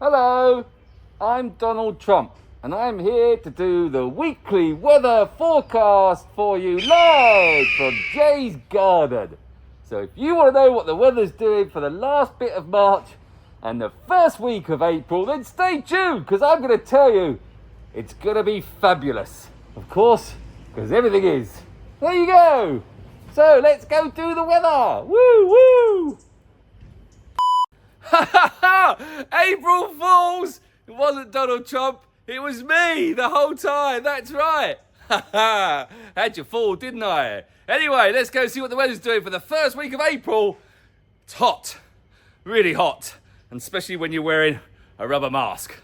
Hello, I'm Donald Trump, and I'm here to do the weekly weather forecast for you live from Jay's Garden. So if you want to know what the weather's doing for the last bit of March and the first week of April, then stay tuned, because I'm going to tell you it's going to be fabulous. Of course, because everything is. There you go. So let's go do the weather. Woo, woo. Ha ha ha! April Fools! It wasn't Donald Trump, it was me the whole time, that's right! Ha ha! Had you fooled, didn't I? Anyway, let's go see what the weather's doing for the first week of April. It's hot, really hot, and especially when you're wearing a rubber mask.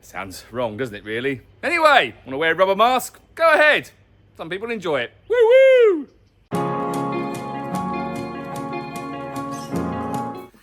Sounds wrong, doesn't it, really? Anyway, want to wear a rubber mask? Go ahead. Some people enjoy it. Woo woo!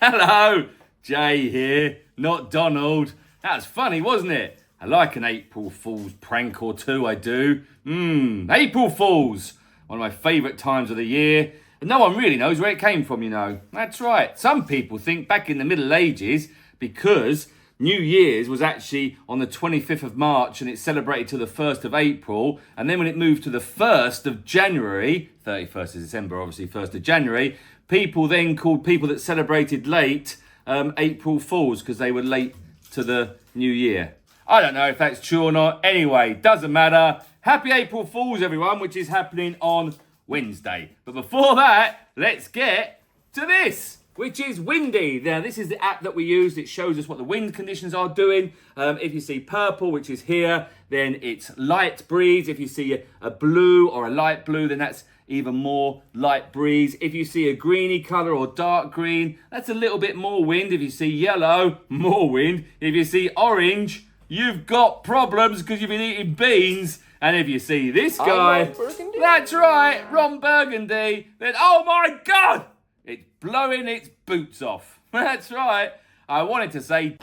Hello! Jay here, not Donald. That was funny, wasn't it? I like an April Fool's prank or two, I do. April Fools, one of my favourite times of the year. And no one really knows where it came from, you know. That's right. Some people think back in the Middle Ages, because New Year's was actually on the 25th of March and it celebrated till the 1st of April. And then when it moved to the 1st of January, 31st of December, obviously 1st of January, people then called people that celebrated late April Fools because they were late to the new year. I don't know if that's true or not. Anyway, doesn't matter. Happy April Fools, everyone, which is happening on Wednesday. But before that, let's get to this, which is windy. Now, this is the app that we use. It shows us what the wind conditions are doing. If you see purple, which is here, then it's light breeze. If you see a blue or a light blue, then that's even more light breeze. If you see a greeny colour or dark green, that's a little bit more wind. If you see yellow, more wind. If you see orange, you've got problems because you've been eating beans. And if you see this guy, that's right, Ron Burgundy, then oh my God, it's blowing its boots off. That's right. I wanted to say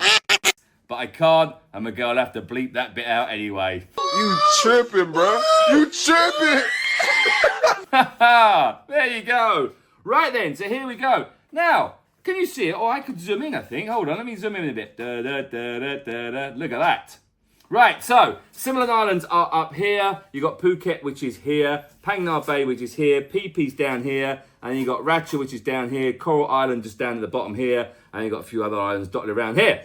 but I can't, and my girl have to bleep that bit out anyway. You tripping, bro. You tripping. There you go. Right then, so here we go. Now, can you see it? Oh, I could zoom in, I think. Hold on, let me zoom in a bit. Look at that. Right, so, Similin Islands are up here. You got Phuket, which is here. Phang Nga Bay, which is here. Phi Phi's down here. And you got Ratcha, which is down here. Coral Island just down at the bottom here. And you got a few other islands dotted around here.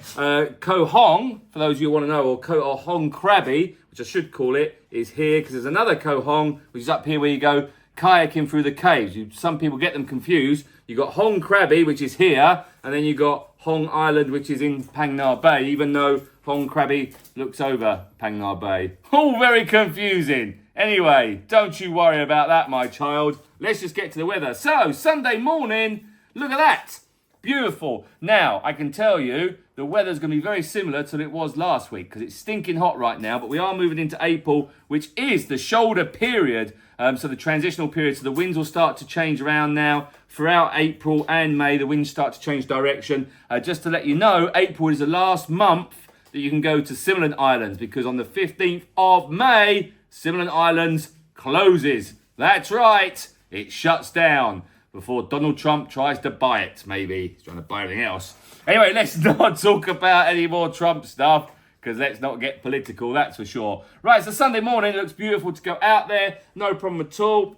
Koh Hong, for those of you who want to know, or Hong Krabi, which I should call it, is here. Because there's another Koh Hong, which is up here where you go kayaking through the caves. Some people get them confused. You got Hong Krabi, which is here. And then you got Hong Island, which is in Phang Nga Bay, even though Hong Krabi looks over Phang Nga Bay. All very confusing. Anyway, don't you worry about that, my child. Let's just get to the weather. So, Sunday morning, look at that. Beautiful. Now, I can tell you, the weather's going to be very similar to it was last week because it's stinking hot right now, but we are moving into April, which is the shoulder period. So the transitional period, so the winds will start to change around now. Throughout April and May, the winds start to change direction. Just to let you know, April is the last month that you can go to Similin Islands because on the 15th of May, Similin Islands closes. That's right, it shuts down before Donald Trump tries to buy it, maybe. He's trying to buy everything else. Anyway, let's not talk about any more Trump stuff because let's not get political, that's for sure. Right, so Sunday morning, it looks beautiful to go out there. No problem at all.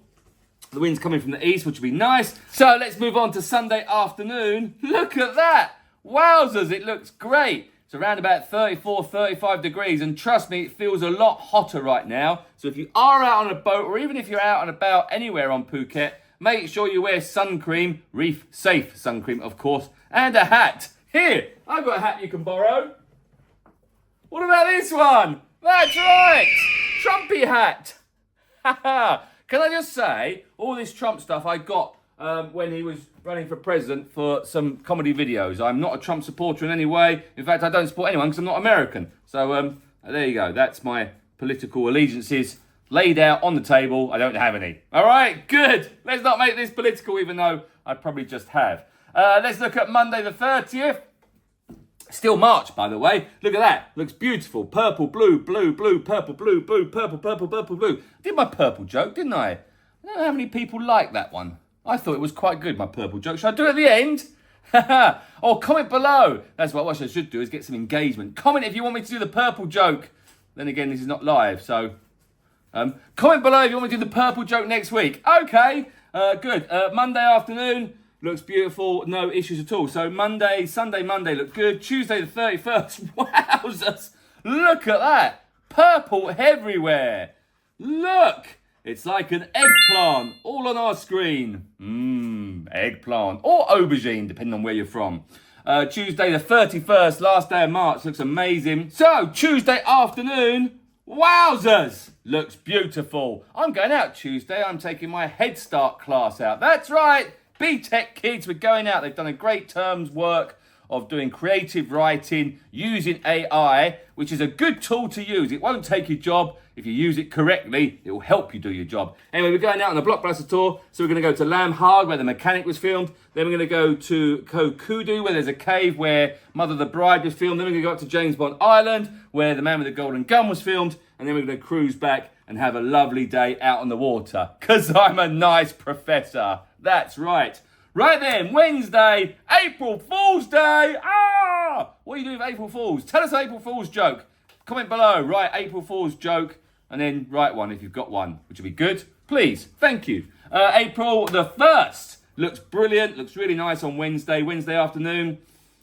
The wind's coming from the east, which will be nice. So let's move on to Sunday afternoon. Look at that. Wowzers, it looks great. It's around about 34, 35 degrees. And trust me, it feels a lot hotter right now. So if you are out on a boat, or even if you're out and about anywhere on Phuket, make sure you wear sun cream, reef safe sun cream, of course, and a hat. Here, I've got a hat you can borrow. What about this one? That's right, Trumpy hat. Can I just say, all this Trump stuff I got when he was running for president for some comedy videos. I'm not a Trump supporter in any way. In fact, I don't support anyone because I'm not American. So there you go. That's my political allegiances laid out on the table. I don't have any. All right, good. Let's not make this political, even though I probably just have. Let's look at Monday the 30th. Still March, by the way. Look at that. Looks beautiful. Purple, blue, blue, blue, purple, blue, blue, purple, purple, purple, blue. I did my purple joke, didn't I? I don't know how many people like that one. I thought it was quite good, my purple joke. Should I do it at the end? Or comment below. That's what I should do, is get some engagement. Comment if you want me to do the purple joke. Then again, this is not live, so... comment below if you want me to do the purple joke next week. Okay, good. Monday afternoon looks beautiful, no issues at all. So Sunday, Monday look good. Tuesday the 31st, wowzers. Look at that. Purple everywhere. Look, it's like an eggplant all on our screen. Eggplant or aubergine, depending on where you're from. Tuesday the 31st, last day of March, looks amazing. So Tuesday afternoon, wowzers, looks beautiful. I'm going out Tuesday. I'm taking my Head Start class out. That's right, BTEC kids, we're going out. They've done a great term's work of doing creative writing using AI, which is a good tool to use. It won't take your job. If you use it correctly, it will help you do your job. Anyway, we're going out on a blockbuster tour. So we're going to go to Lam Haag, where The Mechanic was filmed. Then we're going to go to Koh Kudu, where there's a cave where Mother the Bride was filmed. Then we're going to go up to James Bond Island, where The Man with the Golden Gun was filmed. And then we're going to cruise back and have a lovely day out on the water. Because I'm a nice professor. That's right. Right then, Wednesday, April Fool's Day. What are you doing for April Fool's? Tell us an April Fool's joke. Comment below, write April Fool's joke, and then write one if you've got one, which would be good. Please, thank you. April the 1st looks brilliant, looks really nice on Wednesday. Wednesday afternoon,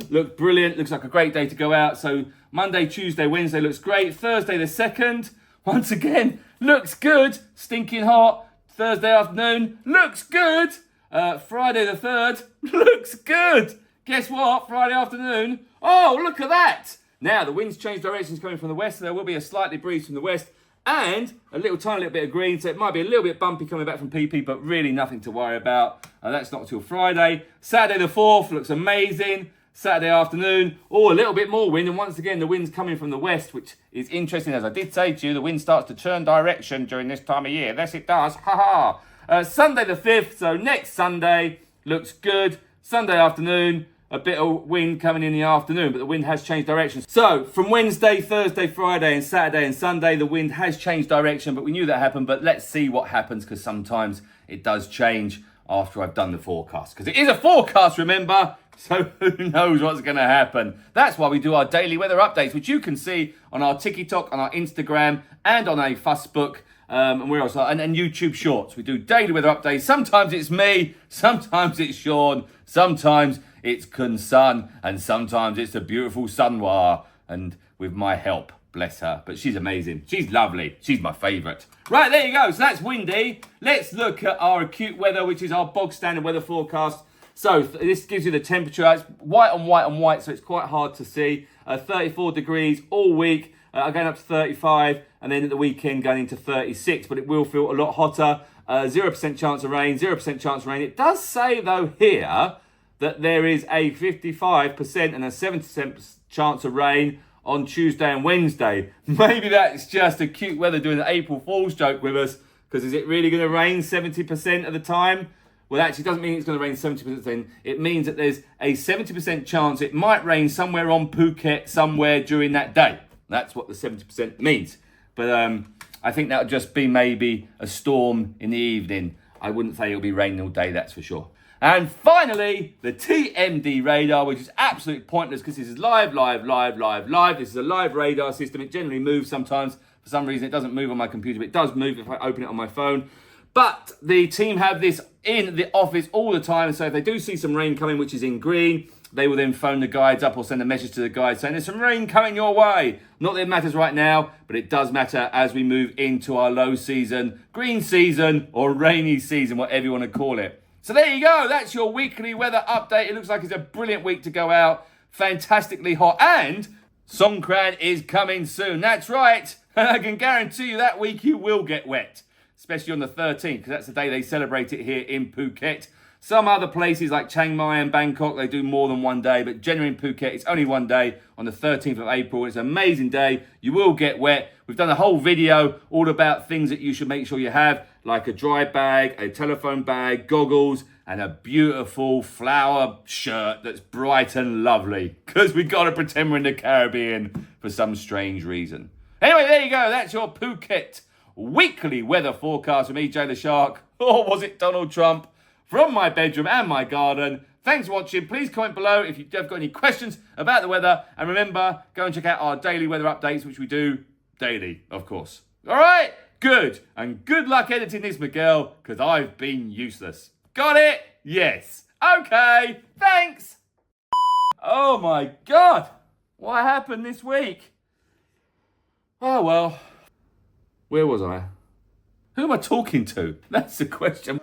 looks brilliant, looks like a great day to go out. So Monday, Tuesday, Wednesday looks great. Thursday the 2nd, once again, looks good, stinking hot. Thursday afternoon, looks good. Friday the 3rd, looks good. Guess what? Friday afternoon, oh, look at that. Now, the wind's changed directions coming from the west, so there will be a slightly breeze from the west and a tiny little bit of green, so it might be a little bit bumpy coming back from PP, but really nothing to worry about. That's not until Friday. Saturday the 4th looks amazing. Saturday afternoon, a little bit more wind, and once again, the wind's coming from the west, which is interesting. As I did say to you, the wind starts to turn direction during this time of year. Yes, it does. Ha ha. Sunday the 5th, so next Sunday, looks good. Sunday afternoon, a bit of wind coming in the afternoon, but the wind has changed direction. So from Wednesday, Thursday, Friday, and Saturday and Sunday, the wind has changed direction, but we knew that happened. But let's see what happens, because sometimes it does change after I've done the forecast. Because it is a forecast, remember? So who knows what's going to happen? That's why we do our daily weather updates, which you can see on our TikTok, on our Instagram, and on a Facebook. And where else? And YouTube Shorts. We do daily weather updates. Sometimes it's me, sometimes it's Sean, sometimes it's Kun Sun, and sometimes it's the beautiful Sunwa, and with my help, bless her. But she's amazing. She's lovely. She's my favourite. Right, there you go. So that's windy. Let's look at our acute weather, which is our bog standard weather forecast. So this gives you the temperature. It's white on white on white, so it's quite hard to see. 34 degrees all week. Going up to 35, and then at the weekend going into 36, but it will feel a lot hotter. 0% chance of rain, 0% chance of rain. It does say, though, here that there is a 55% and a 70% chance of rain on Tuesday and Wednesday. Maybe that's just a cute weather doing an April Fool's joke with us, because is it really going to rain 70% of the time? Well, actually, it doesn't mean it's going to rain 70% then. It means that there's a 70% chance it might rain somewhere on Phuket somewhere during that day. That's what the 70% means. But I think that'll just be maybe a storm in the evening. I wouldn't say it'll be raining all day, that's for sure. And finally, the TMD radar, which is absolutely pointless because this is live. This is a live radar system. It generally moves sometimes. For some reason, it doesn't move on my computer, but it does move if I open it on my phone. But the team have this in the office all the time. So if they do see some rain coming, which is in green, they will then phone the guides up or send a message to the guides saying there's some rain coming your way. Not that it matters right now, but it does matter as we move into our low season, green season, or rainy season, whatever you want to call it. So there you go. That's your weekly weather update. It looks like it's a brilliant week to go out. Fantastically hot. And Songkran is coming soon. That's right. And I can guarantee you that week you will get wet. Especially on the 13th, because that's the day they celebrate it here in Phuket. Some other places like Chiang Mai and Bangkok, they do more than one day, but generally in Phuket, it's only one day on the 13th of April. It's an amazing day. You will get wet. We've done a whole video all about things that you should make sure you have, like a dry bag, a telephone bag, goggles, and a beautiful flower shirt that's bright and lovely, because we've got to pretend we're in the Caribbean for some strange reason. Anyway, there you go. That's your Phuket weekly weather forecast from me, Leshark, or was it Donald Trump? From my bedroom and my garden. Thanks for watching. Please comment below if you've got any questions about the weather. And remember, go and check out our daily weather updates, which we do daily, of course. All right? Good. And good luck editing this, Miguel, because I've been useless. Got it? Yes. Okay. Thanks. Oh, my God. What happened this week? Oh, well. Where was I? Who am I talking to? That's the question.